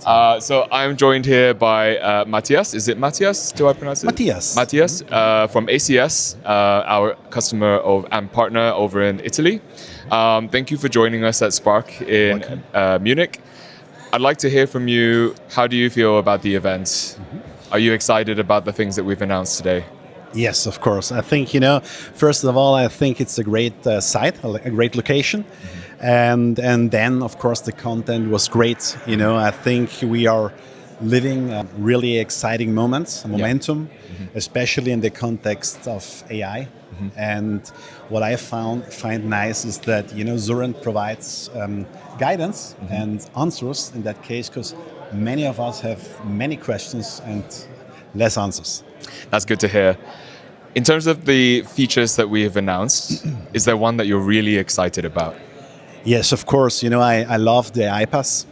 So I'm joined here by Mathias. Is it Mathias? Do I pronounce it? Matthias. Matthias from ACS, our customer and partner over in Italy. Thank you for joining us at SPARK in Munich. I'd like to hear from you. How do you feel about the event? Are you excited about the things that we've announced today? Yes, of course. I think, first of all, I think it's a great site, a great location. And then, of course, the content was great. I think we are living really exciting moments, momentum, especially in the context of AI. And what I find nice is that, Xurrent provides guidance and answers in that case, because many of us have many questions and less answers. That's good to hear. In terms of the features that we have announced, is there one that you're really excited about? Yes, of course. I love the iPaaS,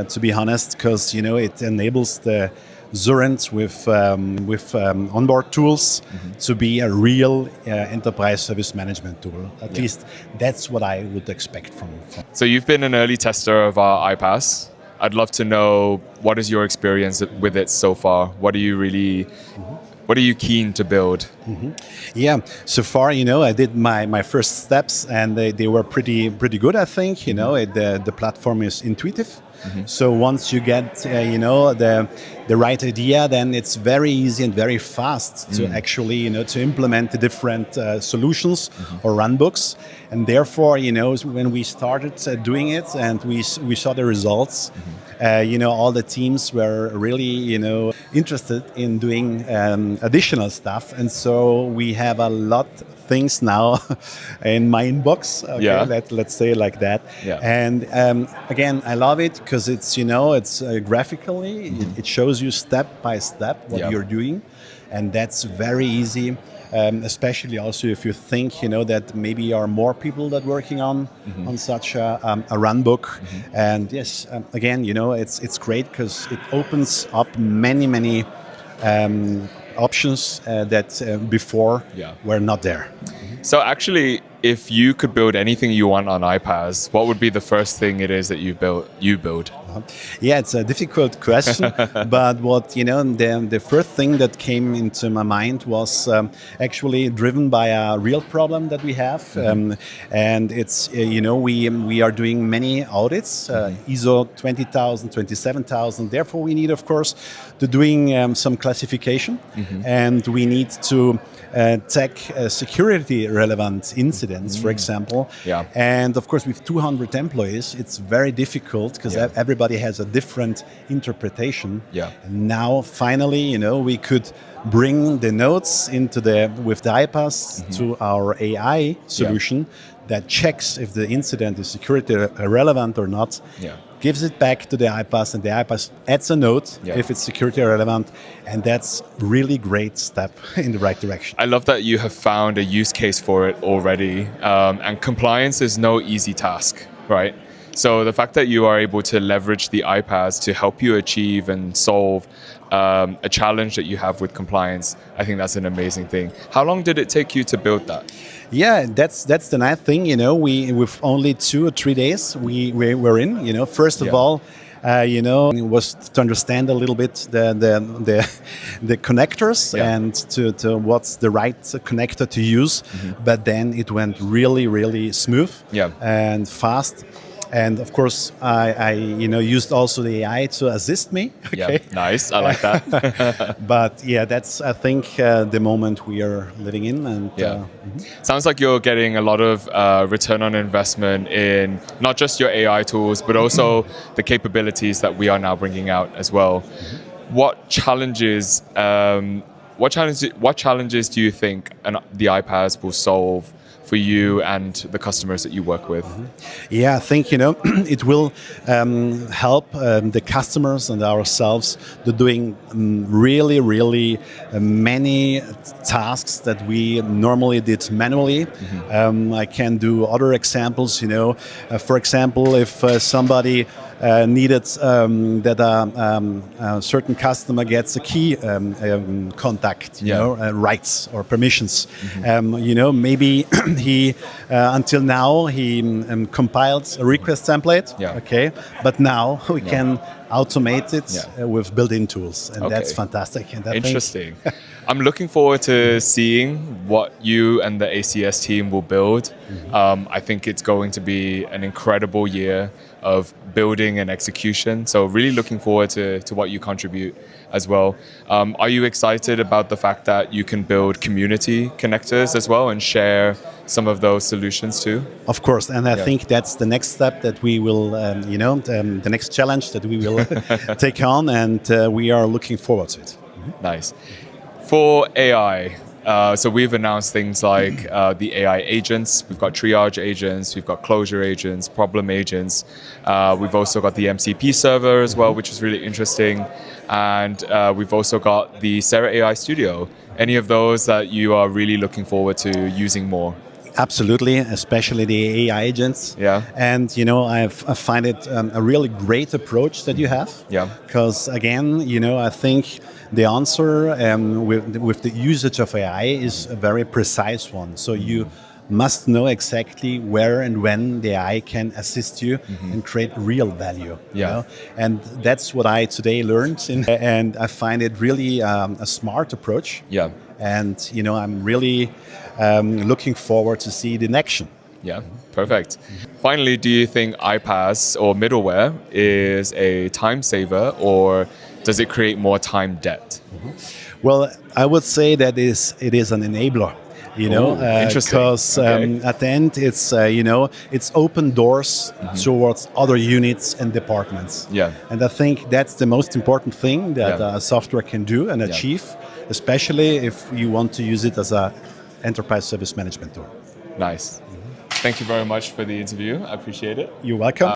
to be honest, because, it enables the Xurrent with onboard tools to be a real enterprise service management tool. At least that's what I would expect from. So you've been an early tester of our iPaaS. I'd love to know, what is your experience with it so far? What are you keen to build? Yeah, so far, I did my first steps, and they were pretty good, I think. The platform is intuitive. So once you get, the right idea, then it's very easy and very fast to actually, to implement the different solutions or runbooks. And therefore, when we started doing it and we saw the results, all the teams were really, interested in doing additional stuff. And so we have a lot of things now in my inbox. Okay, let's say it like that. Yeah. And again, I love it because it's, it's graphically, it shows you step by step what you're doing. And that's very easy. Especially also if you think, that maybe there are more people that working on such a run book. And yes, again, it's great because it opens up many options that before were not there. So actually, if you could build anything you want on iPaaS, what would be the first thing it is that you build? Yeah, it's a difficult question, but what the first thing that came into my mind was actually driven by a real problem that we have, and it's we are doing many audits, ISO 20000, 27000. Therefore, we need, of course, to doing some classification, and we need to check security relevant incidents, for example. And of course, with 200 employees, it's very difficult because everybody has a different interpretation. And now, finally, we could bring the notes with the iPaaS to our AI solution that checks if the incident is security relevant or not. Gives it back to the iPaaS, and the iPaaS adds a note if it's security relevant, and that's really great step in the right direction. I love that you have found a use case for it already, and compliance is no easy task, right? So the fact that you are able to leverage the iPaaS to help you achieve and solve a challenge that you have with compliance, I think that's an amazing thing. How long did it take you to build that? Yeah, that's the nice thing. We with only 2 or 3 days we were in. First of all, was to understand a little bit the connectors and to what's the right connector to use. But then it went really smooth and fast. And of course, I used also the AI to assist me. Okay. Nice. I like that. But yeah, that's, I think, the moment we are living in. And sounds like you're getting a lot of return on investment in not just your AI tools, but also the capabilities that we are now bringing out as well. What challenges do you think the iPaaS will solve for you and the customers that you work with? Yeah, I think, it will help the customers and ourselves to doing really many tasks that we normally did manually. I can do other examples, for example, if somebody needed that a certain customer gets a key contact, rights or permissions. Maybe he until now he compiled a request template. Okay, but now we can automate it Yeah. with built-in tools, and Okay. that's fantastic. And I think- Interesting. I'm looking forward to seeing what you and the ACS team will build. I think it's going to be an incredible year of building and execution. So really looking forward to what you contribute as well. Are you excited about the fact that you can build community connectors as well and share some of those solutions too? Of course, and I Yeah. think that's the next step that we will, the next challenge that we will take on, and we are looking forward to it. Nice. For AI, so we've announced things like the AI agents. We've got triage agents, we've got closure agents, problem agents. We've also got the MCP server as well, which is really interesting. And we've also got the Sarah AI Studio. Any of those that you are really looking forward to using more? Absolutely, especially the AI agents. Yeah. And I find it a really great approach that you have. Yeah. Because again, I think the answer with the usage of AI is a very precise one. So you must know exactly where and when the AI can assist you and create real value. Yeah. And that's what I today learned, and I find it really a smart approach. Yeah. And I'm really looking forward to see it in action. Yeah, perfect. Finally, do you think iPaaS or middleware is a time saver, or does it create more time debt? Well, I would say that it is an enabler. Interesting. Because Okay. at the end, it's open doors towards other units and departments. Yeah. And I think that's the most important thing that Yeah. software can do and achieve, especially if you want to use it as a enterprise service management tool. Nice. Thank you very much for the interview. I appreciate it. You're welcome.